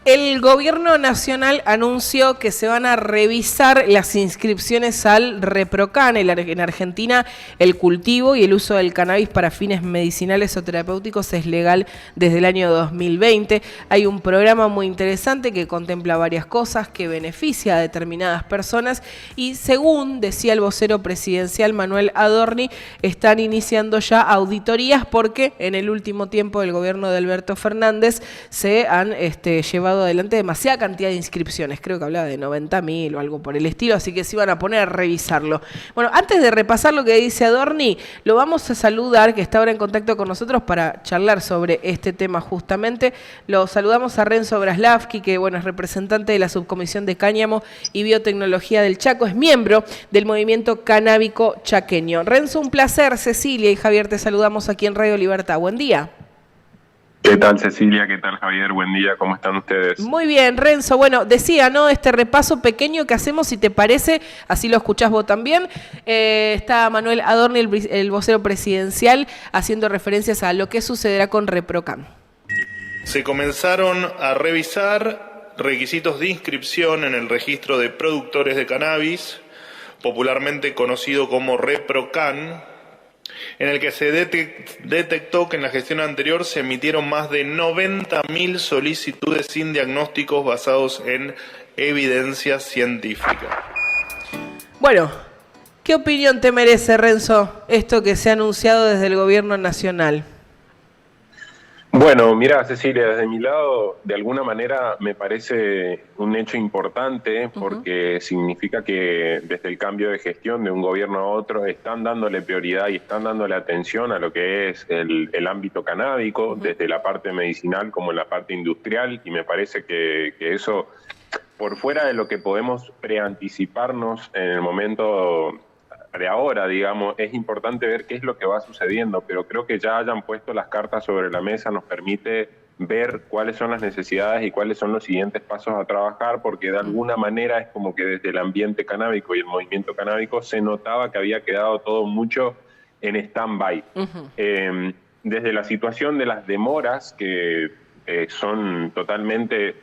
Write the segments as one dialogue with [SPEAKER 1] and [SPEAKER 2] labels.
[SPEAKER 1] el gobierno nacional anunció que se van a revisar las inscripciones al ReproCan. En Argentina, el cultivo y el uso del cannabis para fines medicinales o terapéuticos es legal desde el año 2020. Hay un programa muy interesante que contempla varias cosas, que beneficia a determinadas personas y, según decía el vocero presidencial Manuel Adorni, están iniciando ya auditorías porque en el último tiempo del gobierno de Alberto Fernández se han llevado adelante demasiada cantidad de inscripciones. Creo que hablaba de 90.000 o algo por el estilo, así que se iban a poner a revisarlo. Bueno, antes de repasar lo que dice Adorni, lo vamos a saludar, que está ahora en contacto con nosotros para charlar sobre este tema justamente. Lo saludamos a Renzo Braslavsky, que bueno, es representante de la Subcomisión de Cáñamo y Biotecnología del Chaco, es miembro del movimiento canábico chaqueño. Renzo, un placer. Cecilia y Javier, te saludamos aquí en Radio Libertad. Buen día.
[SPEAKER 2] ¿Qué tal, Cecilia? ¿Qué tal, Javier? Buen día, ¿cómo están ustedes?
[SPEAKER 1] Muy bien, Renzo. Bueno, decía, ¿no? Este repaso pequeño que hacemos, si te parece, así lo escuchás vos también. Está Manuel Adorni, el vocero presidencial, haciendo referencias a lo que sucederá con ReproCan.
[SPEAKER 3] Se comenzaron a revisar requisitos de inscripción en el registro de productores de cannabis, popularmente conocido como ReproCan, en el que se detectó que en la gestión anterior se emitieron más de 90.000 solicitudes sin diagnósticos basados en evidencia científica.
[SPEAKER 1] Bueno, ¿qué opinión te merece, Renzo, esto que se ha anunciado desde el gobierno nacional?
[SPEAKER 2] Bueno, mira, Cecilia, desde mi lado, de alguna manera me parece un hecho importante porque significa que desde el cambio de gestión de un gobierno a otro están dándole prioridad y están dándole atención a lo que es el ámbito canábico, desde la parte medicinal como en la parte industrial, y me parece que eso, por fuera de lo que podemos preanticiparnos en el momento de ahora, digamos, es importante ver qué es lo que va sucediendo, pero creo que ya hayan puesto las cartas sobre la mesa nos permite ver cuáles son las necesidades y cuáles son los siguientes pasos a trabajar, porque de alguna manera es como que desde el ambiente canábico y el movimiento canábico se notaba que había quedado todo mucho en stand-by. Desde la situación de las demoras, que son totalmente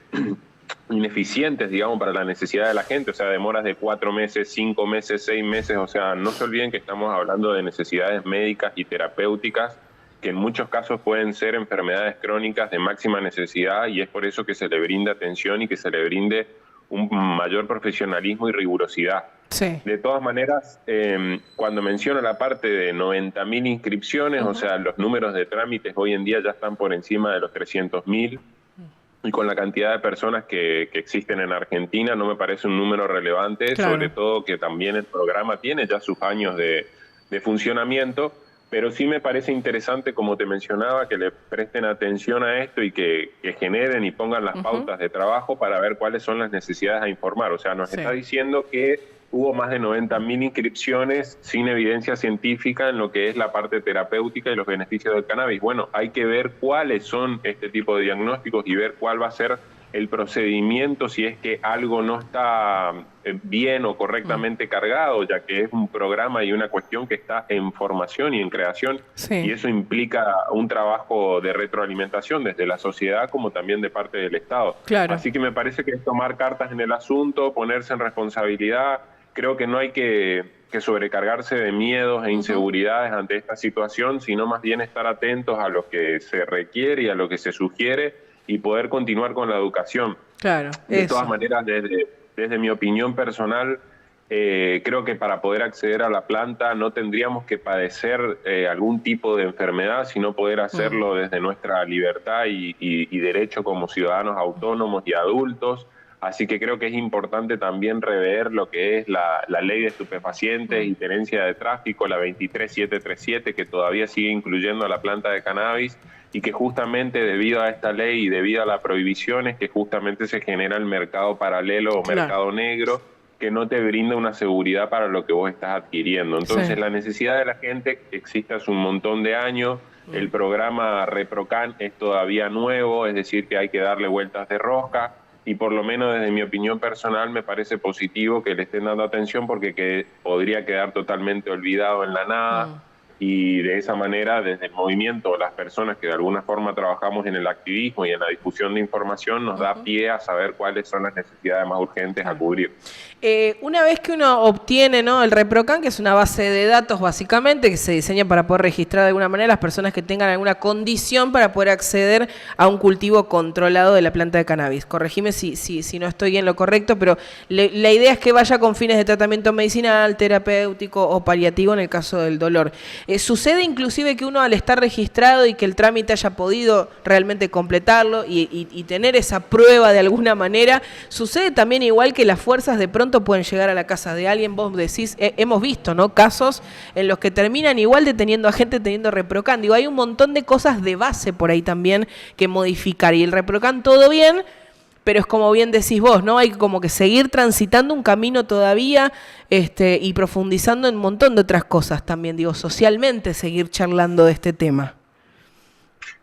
[SPEAKER 2] ineficientes, digamos, para la necesidad de la gente, o sea, demoras de 4 meses, 5 meses, 6 meses, o sea, no se olviden que estamos hablando de necesidades médicas y terapéuticas que en muchos casos pueden ser enfermedades crónicas de máxima necesidad, y es por eso que se le brinda atención y que se le brinde un mayor profesionalismo y rigurosidad.
[SPEAKER 1] Sí.
[SPEAKER 2] De todas maneras, cuando menciono la parte de 90.000 inscripciones, o sea, los números de trámites hoy en día ya están por encima de los 300.000, y con la cantidad de personas que existen en Argentina no me parece un número relevante, claro. Sobre todo que también el programa tiene ya sus años de funcionamiento, pero sí me parece interesante, como te mencionaba, que le presten atención a esto y que generen y pongan las pautas de trabajo para ver cuáles son las necesidades a informar. O sea, nos está diciendo que hubo más de 90.000 inscripciones sin evidencia científica en lo que es la parte terapéutica y los beneficios del cannabis. Bueno, hay que ver cuáles son este tipo de diagnósticos y ver cuál va a ser el procedimiento si es que algo no está bien o correctamente cargado, ya que es un programa y una cuestión que está en formación y en creación, y eso implica un trabajo de retroalimentación desde la sociedad como también de parte del Estado.
[SPEAKER 1] Claro.
[SPEAKER 2] Así que me parece que es tomar cartas en el asunto, ponerse en responsabilidad. Creo que no hay que sobrecargarse de miedos e inseguridades ante esta situación, sino más bien estar atentos a lo que se requiere y a lo que se sugiere y poder continuar con la educación.
[SPEAKER 1] Claro,
[SPEAKER 2] de todas maneras, desde mi opinión personal, creo que para poder acceder a la planta no tendríamos que padecer algún tipo de enfermedad, sino poder hacerlo desde nuestra libertad y derecho como ciudadanos autónomos y adultos. Así que creo que es importante también rever lo que es la ley de estupefacientes y tenencia de tráfico, la 23737, que todavía sigue incluyendo a la planta de cannabis, y que justamente debido a esta ley y debido a la prohibición es que justamente se genera el mercado paralelo o mercado negro, que no te brinda una seguridad para lo que vos estás adquiriendo. Entonces la necesidad de la gente existe hace un montón de años. El programa ReproCan es todavía nuevo, es decir, que hay que darle vueltas de rosca. Y por lo menos desde mi opinión personal me parece positivo que le estén dando atención, porque podría quedar totalmente olvidado en la nada. y de esa manera desde el movimiento, las personas que de alguna forma trabajamos en el activismo y en la difusión de información, nos da pie a saber cuáles son las necesidades más urgentes a cubrir.
[SPEAKER 1] Una vez que uno obtiene, ¿no?, el ReproCan, que es una base de datos básicamente que se diseña para poder registrar de alguna manera a las personas que tengan alguna condición para poder acceder a un cultivo controlado de la planta de cannabis. Corregime si no estoy en lo correcto, pero la idea es que vaya con fines de tratamiento medicinal, terapéutico o paliativo en el caso del dolor. Sucede inclusive que uno, al estar registrado y que el trámite haya podido realmente completarlo y tener esa prueba de alguna manera, sucede también igual que las fuerzas de pronto pueden llegar a la casa de alguien. Vos decís, hemos visto, ¿no?, casos en los que terminan igual deteniendo a gente teniendo ReproCan. Digo, hay un montón de cosas de base por ahí también que modificar, y el ReproCan todo bien, pero es como bien decís vos, ¿no? Hay como que seguir transitando un camino todavía y profundizando en un montón de otras cosas también, digo, socialmente seguir charlando de este tema.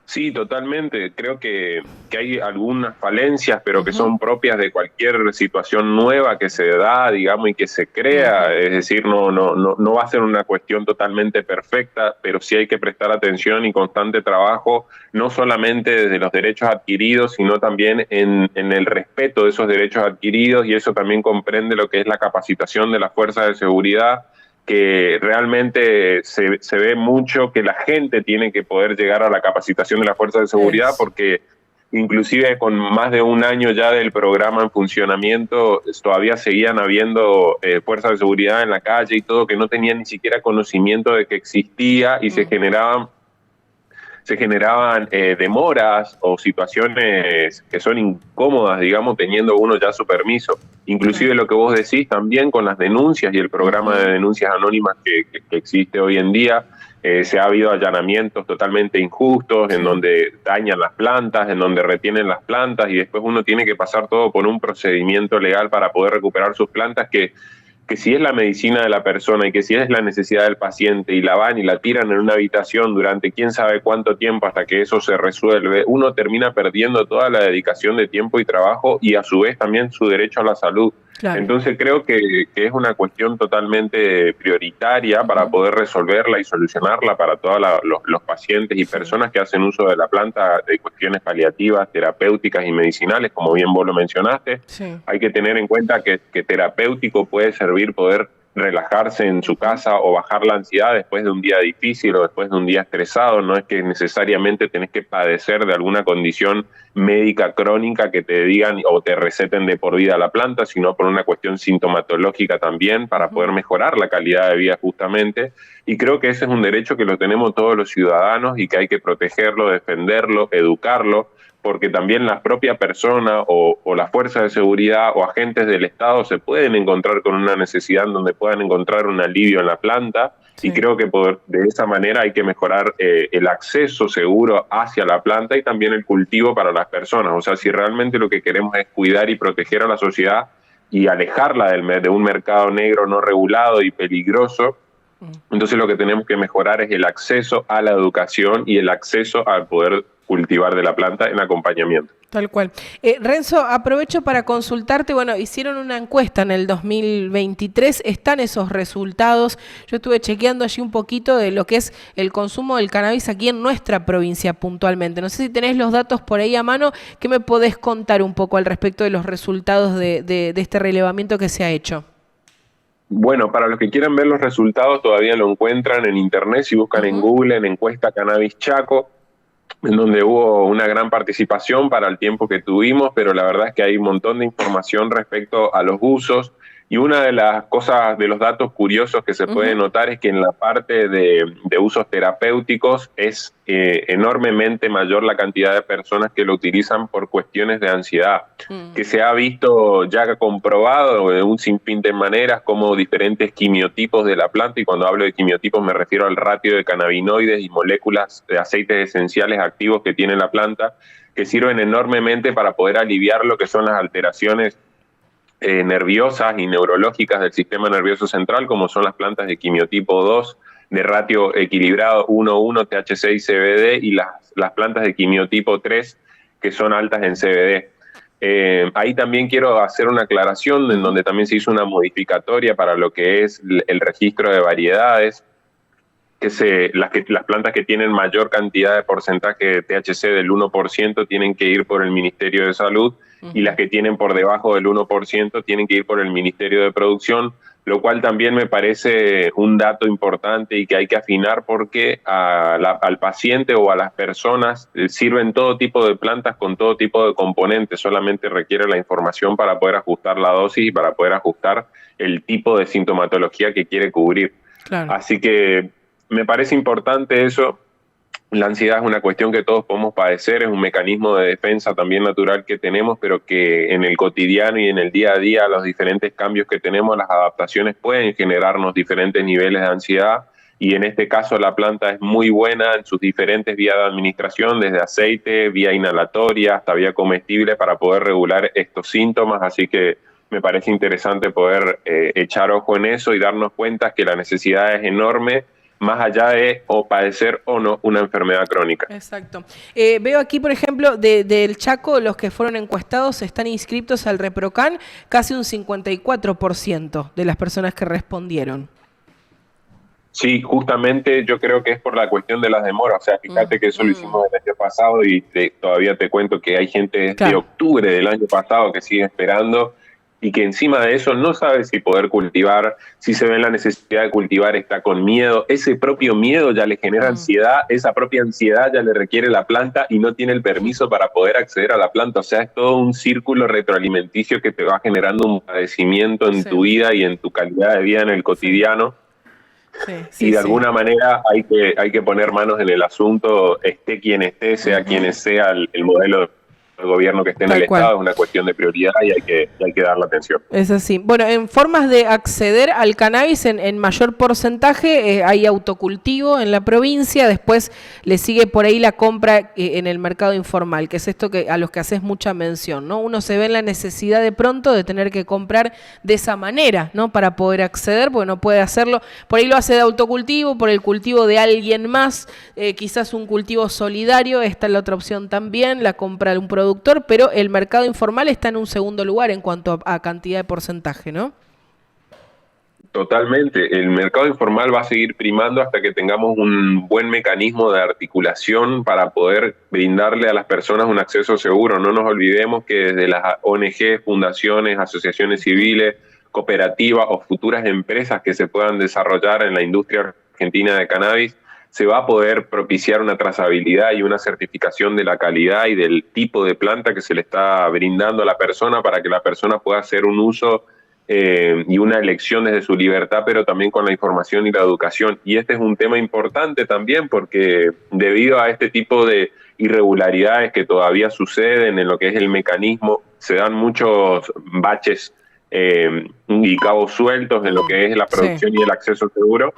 [SPEAKER 2] Sí, totalmente. Creo que hay algunas falencias, pero que son propias de cualquier situación nueva que se da, digamos, y que se crea. Es decir, no va a ser una cuestión totalmente perfecta, pero sí hay que prestar atención y constante trabajo, no solamente desde los derechos adquiridos, sino también en el respeto de esos derechos adquiridos, y eso también comprende lo que es la capacitación de las fuerzas de seguridad, que realmente se ve mucho que la gente tiene que poder llegar a la capacitación de las fuerzas de seguridad, porque inclusive con más de un año ya del programa en funcionamiento, todavía seguían habiendo fuerzas de seguridad en la calle y todo, que no tenían ni siquiera conocimiento de que existía, y se generaban demoras o situaciones que son incómodas, digamos, teniendo uno ya su permiso. Inclusive lo que vos decís también con las denuncias y el programa de denuncias anónimas que existe hoy en día, se ha habido allanamientos totalmente injustos, en donde dañan las plantas, en donde retienen las plantas, y después uno tiene que pasar todo por un procedimiento legal para poder recuperar sus plantas, que si es la medicina de la persona y que si es la necesidad del paciente, y la van y la tiran en una habitación durante quién sabe cuánto tiempo hasta que eso se resuelve, uno termina perdiendo toda la dedicación de tiempo y trabajo, y a su vez también su derecho a la salud. Claro. Entonces creo que es una cuestión totalmente prioritaria para poder resolverla y solucionarla para todos los pacientes y personas que hacen uso de la planta de cuestiones paliativas, terapéuticas y medicinales, como bien vos lo mencionaste. Sí. Hay que tener en cuenta que terapéutico puede servir poder relajarse en su casa o bajar la ansiedad después de un día difícil o después de un día estresado. No es que necesariamente tenés que padecer de alguna condición médica crónica que te digan o te receten de por vida la planta, sino por una cuestión sintomatológica también, para poder mejorar la calidad de vida justamente. Y creo que ese es un derecho que lo tenemos todos los ciudadanos y que hay que protegerlo, defenderlo, educarlo, porque también la propia persona o las fuerzas de seguridad o agentes del Estado se pueden encontrar con una necesidad en donde puedan encontrar un alivio en la planta. Sí. Y creo que de esa manera hay que mejorar el acceso seguro hacia la planta y también el cultivo para las personas. O sea, si realmente lo que queremos es cuidar y proteger a la sociedad y alejarla de un mercado negro no regulado y peligroso, entonces lo que tenemos que mejorar es el acceso a la educación y el acceso al poder cultivar de la planta en acompañamiento.
[SPEAKER 1] Tal cual. Renzo, aprovecho para consultarte, bueno, hicieron una encuesta en el 2023, están esos resultados, yo estuve chequeando allí un poquito de lo que es el consumo del cannabis aquí en nuestra provincia puntualmente. No sé si tenés los datos por ahí a mano, ¿qué me podés contar un poco al respecto de los resultados de este relevamiento que se ha hecho?
[SPEAKER 2] Bueno, para los que quieran ver los resultados, todavía lo encuentran en internet, si buscan en Google, en encuesta Cannabis Chaco, en donde hubo una gran participación para el tiempo que tuvimos, pero la verdad es que hay un montón de información respecto a los usos, y una de las cosas, de los datos curiosos que se puede notar es que en la parte de usos terapéuticos es enormemente mayor la cantidad de personas que lo utilizan por cuestiones de ansiedad, que se ha visto ya comprobado de un sinfín de maneras como diferentes quimiotipos de la planta, y cuando hablo de quimiotipos me refiero al ratio de cannabinoides y moléculas de aceites esenciales activos que tiene la planta, que sirven enormemente para poder aliviar lo que son las alteraciones nerviosas y neurológicas del sistema nervioso central, como son las plantas de quimiotipo 2, de ratio equilibrado 1:1 THC y CBD, y las plantas de quimiotipo 3, que son altas en CBD. Ahí también quiero hacer una aclaración en donde también se hizo una modificatoria para lo que es el registro de variedades, las plantas que tienen mayor cantidad de porcentaje de THC del 1% tienen que ir por el Ministerio de Salud, y las que tienen por debajo del 1% tienen que ir por el Ministerio de Producción, lo cual también me parece un dato importante y que hay que afinar, porque al paciente o a las personas sirven todo tipo de plantas con todo tipo de componentes, solamente requiere la información para poder ajustar la dosis y para poder ajustar el tipo de sintomatología que quiere cubrir. Claro. Así que me parece importante eso. La ansiedad es una cuestión que todos podemos padecer, es un mecanismo de defensa también natural que tenemos, pero que en el cotidiano y en el día a día, los diferentes cambios que tenemos, las adaptaciones pueden generarnos diferentes niveles de ansiedad, y en este caso la planta es muy buena en sus diferentes vías de administración, desde aceite, vía inhalatoria hasta vía comestible, para poder regular estos síntomas. Así que me parece interesante poder echar ojo en eso y darnos cuenta que la necesidad es enorme, más allá de o padecer o no una enfermedad crónica.
[SPEAKER 1] Exacto. Veo aquí, por ejemplo, del Chaco, los que fueron encuestados están inscritos al ReproCan, casi un 54% de las personas que respondieron.
[SPEAKER 2] Sí, justamente yo creo que es por la cuestión de las demoras. O sea, fíjate que eso lo hicimos el año pasado y todavía te cuento que hay gente de octubre del año pasado que sigue esperando, y que encima de eso no sabe si poder cultivar, si se ve en la necesidad de cultivar, está con miedo. Ese propio miedo ya le genera ansiedad, esa propia ansiedad ya le requiere la planta y no tiene el permiso para poder acceder a la planta. O sea, es todo un círculo retroalimenticio que te va generando un padecimiento en tu vida y en tu calidad de vida en el cotidiano. Y de alguna manera hay que poner manos en el asunto, esté quien esté, sea quien sea el modelo el gobierno que esté en el Estado, es una cuestión de prioridad y hay que darle atención.
[SPEAKER 1] Es así. Bueno, en formas de acceder al cannabis en mayor porcentaje, hay autocultivo en la provincia, después le sigue por ahí la compra en el mercado informal, que es esto que a los que haces mucha mención, ¿no? Uno se ve en la necesidad de pronto de tener que comprar de esa manera, ¿no? Para poder acceder, porque no puede hacerlo. Por ahí lo hace de autocultivo, por el cultivo de alguien más, quizás un cultivo solidario, esta es la otra opción también, la compra de un productor, pero el mercado informal está en un segundo lugar en cuanto a cantidad de porcentaje, ¿no?
[SPEAKER 2] Totalmente. El mercado informal va a seguir primando hasta que tengamos un buen mecanismo de articulación para poder brindarle a las personas un acceso seguro. No nos olvidemos que desde las ONG, fundaciones, asociaciones civiles, cooperativas o futuras empresas que se puedan desarrollar en la industria argentina de cannabis, se va a poder propiciar una trazabilidad y una certificación de la calidad y del tipo de planta que se le está brindando a la persona, para que la persona pueda hacer un uso y una elección desde su libertad, pero también con la información y la educación. Y este es un tema importante también, porque debido a este tipo de irregularidades que todavía suceden en lo que es el mecanismo, se dan muchos baches y cabos sueltos en lo que es la producción y el acceso seguro.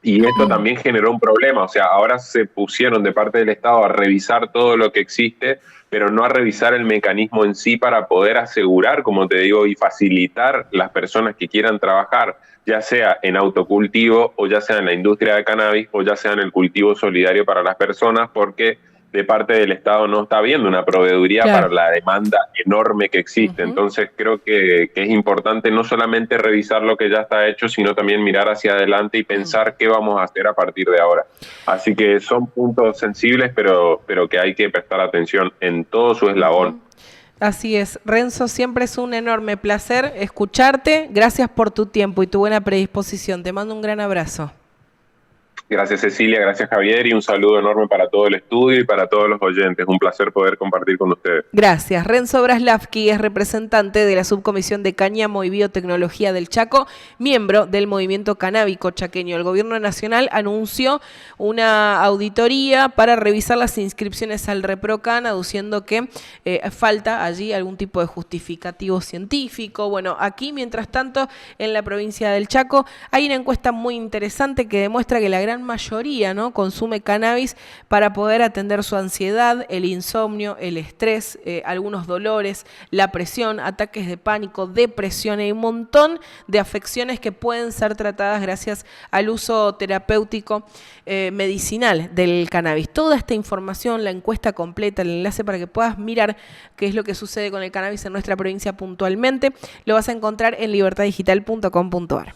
[SPEAKER 2] Y esto también generó un problema. O sea, ahora se pusieron de parte del Estado a revisar todo lo que existe, pero no a revisar el mecanismo en sí para poder asegurar, como te digo, y facilitar las personas que quieran trabajar, ya sea en autocultivo o ya sea en la industria de cannabis o ya sea en el cultivo solidario para las personas, porque de parte del Estado no está habiendo una proveeduría para la demanda enorme que existe. Entonces creo que es importante no solamente revisar lo que ya está hecho, sino también mirar hacia adelante y pensar qué vamos a hacer a partir de ahora. Así que son puntos sensibles, pero que hay que prestar atención en todo su eslabón.
[SPEAKER 1] Así es. Renzo, siempre es un enorme placer escucharte. Gracias por tu tiempo y tu buena predisposición. Te mando un gran abrazo.
[SPEAKER 2] Gracias, Cecilia, gracias, Javier, y un saludo enorme para todo el estudio y para todos los oyentes. Un placer poder compartir con ustedes.
[SPEAKER 1] Gracias. Renzo Braslavsky es representante de la Subcomisión de Cáñamo y Biotecnología del Chaco, miembro del Movimiento Canábico Chaqueño. El Gobierno Nacional anunció una auditoría para revisar las inscripciones al ReproCan, aduciendo que falta allí algún tipo de justificativo científico. Bueno, aquí, mientras tanto, en la provincia del Chaco, hay una encuesta muy interesante que demuestra que la gran mayoría, ¿no?, consume cannabis para poder atender su ansiedad, el insomnio, el estrés, algunos dolores, la presión, ataques de pánico, depresión. Hay un montón de afecciones que pueden ser tratadas gracias al uso terapéutico medicinal del cannabis. Toda esta información, la encuesta completa, el enlace para que puedas mirar qué es lo que sucede con el cannabis en nuestra provincia puntualmente, lo vas a encontrar en libertaddigital.com.ar.